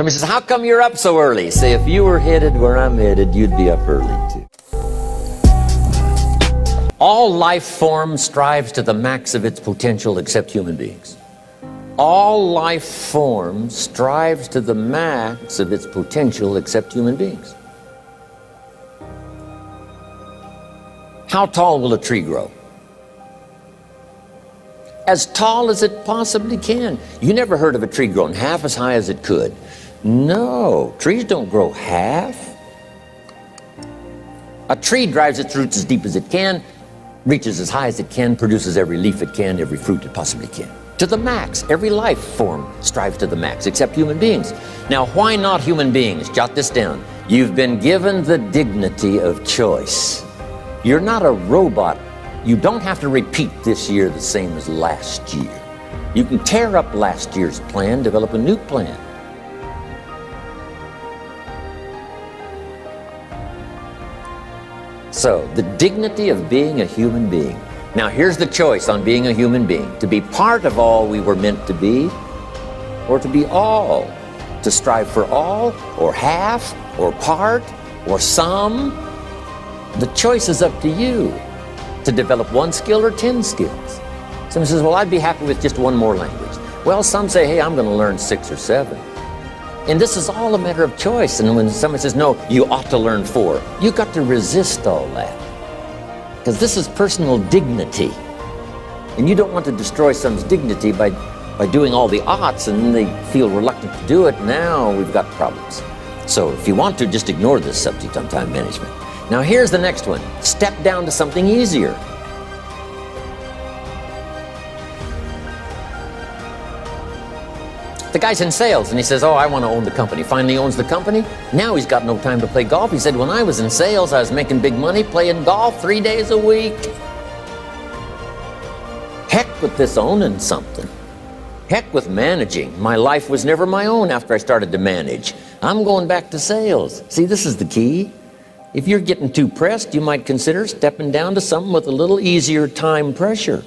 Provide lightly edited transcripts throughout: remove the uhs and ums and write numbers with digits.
Somebody says, how come you're up so early? Say, if you were headed where I'm headed, you'd be up early too. All life form strives to the max of its potential except human beings. All life form strives to the max of its potential except human beings. How tall will a tree grow? As tall as it possibly can. You never heard of a tree growing half as high as it could. No, trees don't grow half. A tree drives its roots as deep as it can, reaches as high as it can, produces every leaf it can, every fruit it possibly can. To the max. Every life form strives to the max, except human beings. Now, why not human beings? Jot this down. You've been given the dignity of choice. You're not a robot. You don't have to repeat this year the same as last year. You can tear up last year's plan, develop a new plan. So, the dignity of being a human being. Now, here's the choice on being a human being. To be part of all we were meant to be, or to be all. To strive for all, or half, or part, or some. The choice is up to you. To develop one skill or 10 skills. Someone says, well, I'd be happy with just one more language. Well, some say, hey, I'm going to learn 6 or 7. And this is all a matter of choice. And when someone says, no, you ought to learn 4, you've got to resist all that. Because this is personal dignity. And you don't want to destroy someone's dignity by doing all the oughts, and then they feel reluctant to do it. Now we've got problems. So if you want to, just ignore this subject on time management. Now here's the next one. Step down to something easier. The guy's in sales and he says, oh, I want to own the company. Finally owns the company. Now he's got no time to play golf. He said, when I was in sales, I was making big money playing golf 3 days a week. Heck with this owning something. Heck with managing. My life was never my own after I started to manage. I'm going back to sales. See, this is the key. If you're getting too pressed, you might consider stepping down to something with a little easier time pressure.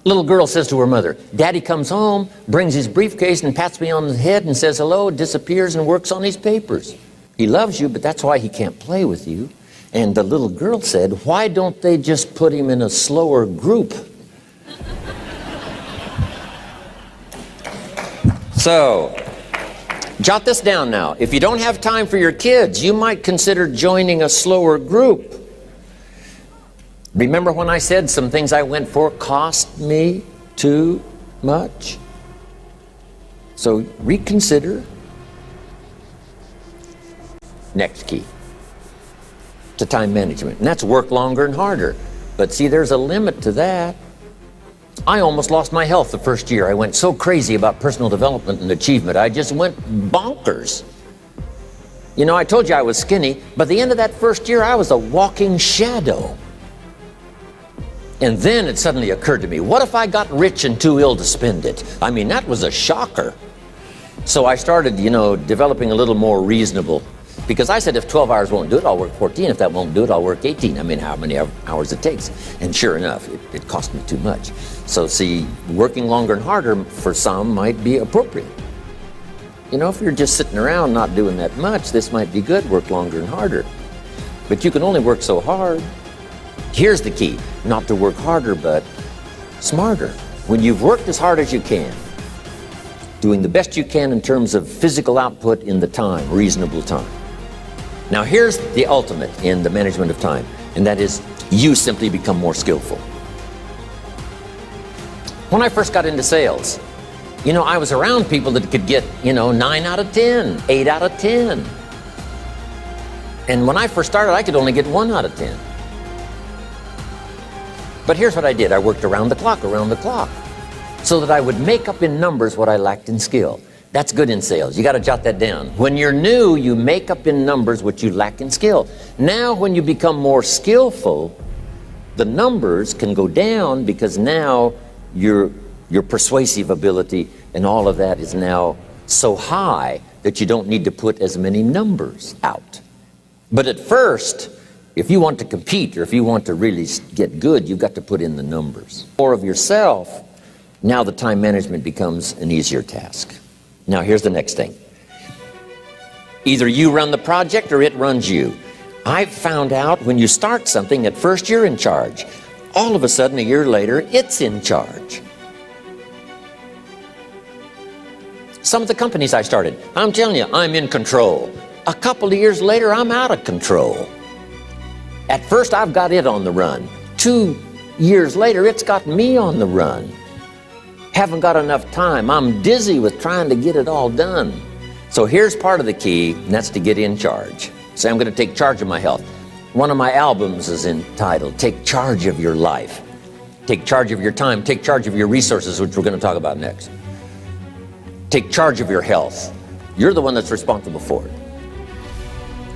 Little girl says to her mother, Daddy comes home, brings his briefcase and pats me on the head and says hello, disappears and works on his papers. He loves you, but that's why he can't play with you. And the little girl said, why don't they just put him in a slower group? So, jot this down now. If you don't have time for your kids, you might consider joining a slower group. Remember when I said some things I went for cost me too much? So reconsider. Next key to time management. And that's work longer and harder. But see, there's a limit to that. I almost lost my health the first year. I went so crazy about personal development and achievement. I just went bonkers. You know, I told you I was skinny. By the end of that first year, I was a walking shadow. And then it suddenly occurred to me, what if I got rich and too ill to spend it? I mean, that was a shocker. So I started, developing a little more reasonable. Because I said, if 12 hours won't do it, I'll work 14. If that won't do it, I'll work 18. I mean, how many hours it takes. And sure enough, it cost me too much. So see, working longer and harder for some might be appropriate. If you're just sitting around not doing that much, this might be good, work longer and harder. But you can only work so hard. Here's the key, not to work harder, but smarter. When you've worked as hard as you can, doing the best you can in terms of physical output in the time, reasonable time. Now here's the ultimate in the management of time, and that is you simply become more skillful. When I first got into sales, I was around people that could get, 9 out of 10, 8 out of 10. And when I first started, I could only get 1 out of 10. But here's what I did. I worked around the clock, so that I would make up in numbers what I lacked in skill. That's good in sales. You got to jot that down. When you're new, you make up in numbers what you lack in skill. Now, when you become more skillful, the numbers can go down because now your persuasive ability and all of that is now so high that you don't need to put as many numbers out. But at first, if you want to compete or if you want to really get good, you've got to put in the numbers. More of yourself, now the time management becomes an easier task. Now here's the next thing. Either you run the project or it runs you. I've found out when you start something, at first you're in charge. All of a sudden, a year later, it's in charge. Some of the companies I started, I'm telling you, I'm in control. A couple of years later, I'm out of control. At first, I've got it on the run. 2 years later, it's got me on the run. Haven't got enough time. I'm dizzy with trying to get it all done. So here's part of the key, and that's to get in charge. Say, I'm going to take charge of my health. One of my albums is entitled, Take Charge of Your Life. Take charge of your time. Take charge of your resources, which we're going to talk about next. Take charge of your health. You're the one that's responsible for it.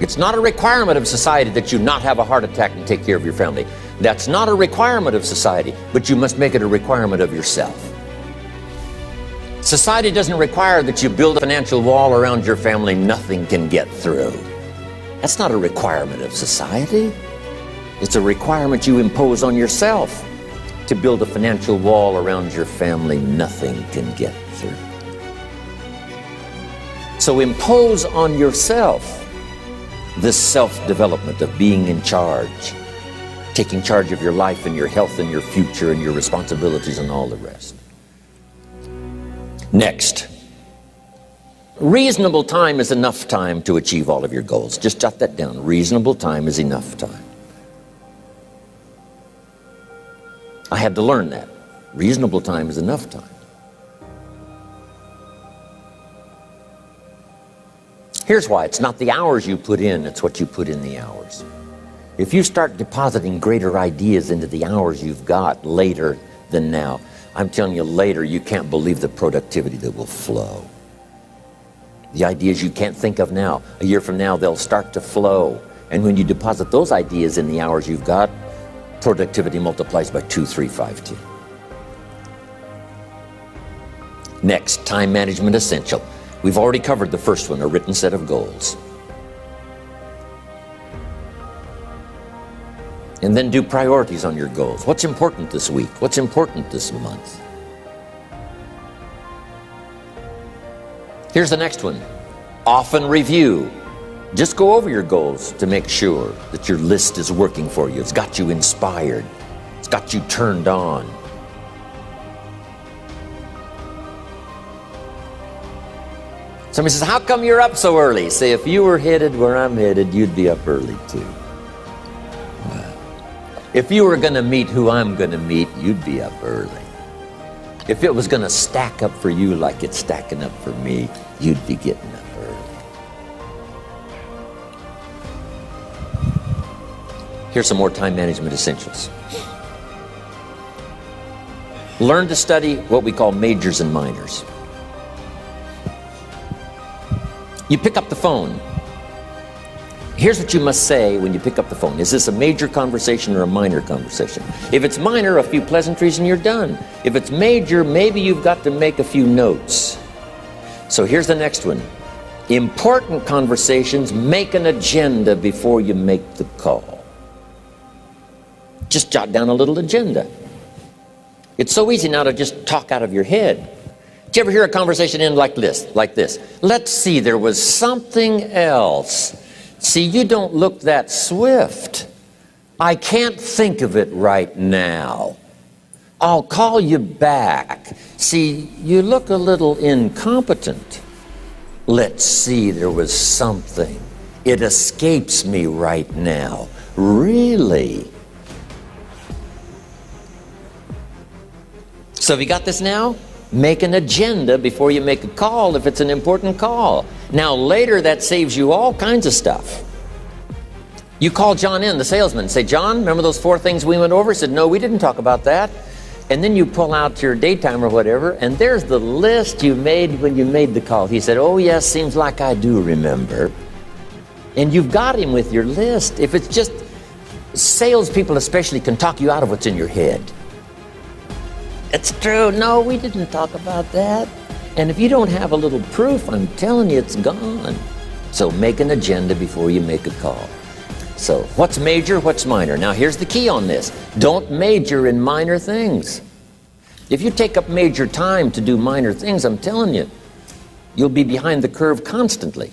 It's not a requirement of society that you not have a heart attack and take care of your family. That's not a requirement of society, but you must make it a requirement of yourself. Society doesn't require that you build a financial wall around your family nothing can get through. That's not a requirement of society. It's a requirement you impose on yourself to build a financial wall around your family nothing can get through. So impose on yourself this self-development of being in charge, taking charge of your life and your health and your future and your responsibilities and all the rest. Next, reasonable time is enough time to achieve all of your goals. Just jot that down. Reasonable time is enough time. I had to learn that. Reasonable time is enough time. Here's why. It's not the hours you put in, it's what you put in the hours. If you start depositing greater ideas into the hours you've got later than now, I'm telling you, later you can't believe the productivity that will flow. The ideas you can't think of now, a year from now, they'll start to flow. And when you deposit those ideas in the hours you've got, productivity multiplies by 2, 3, 5, 10. Next, time management essential. We've already covered the first one, a written set of goals. And then do priorities on your goals. What's important this week? What's important this month? Here's the next one. Often review. Just go over your goals to make sure that your list is working for you. It's got you inspired. It's got you turned on. Somebody says, how come you're up so early? Say, if you were headed where I'm headed, you'd be up early too. If you were going to meet who I'm going to meet, you'd be up early. If it was going to stack up for you like it's stacking up for me, you'd be getting up early. Here's some more time management essentials. Learn to study what we call majors and minors. You pick up the phone. Here's what you must say when you pick up the phone. Is this a major conversation or a minor conversation? If it's minor, a few pleasantries and you're done. If it's major, maybe you've got to make a few notes. So here's the next one. Important conversations, make an agenda before you make the call. Just jot down a little agenda. It's so easy now to just talk out of your head. Did you ever hear a conversation end like this? Let's see, there was something else. See, you don't look that swift. I can't think of it right now. I'll call you back. See, you look a little incompetent. Let's see, there was something. It escapes me right now. Really? So have you got this now? Make an agenda before you make a call if it's an important call. Now later that saves you all kinds of stuff. You call John in, the salesman, and say, John, remember those 4 things we went over? He said, no, we didn't talk about that. And then you pull out your daytime or whatever, and there's the list you made when you made the call. He said, oh yes, seems like I do remember. And you've got him with your list. If it's just, salespeople especially can talk you out of what's in your head. It's true. No, we didn't talk about that. And if you don't have a little proof, I'm telling you, it's gone. So make an agenda before you make a call. So what's major, what's minor? Now here's the key on this. Don't major in minor things. If you take up major time to do minor things, I'm telling you, you'll be behind the curve constantly.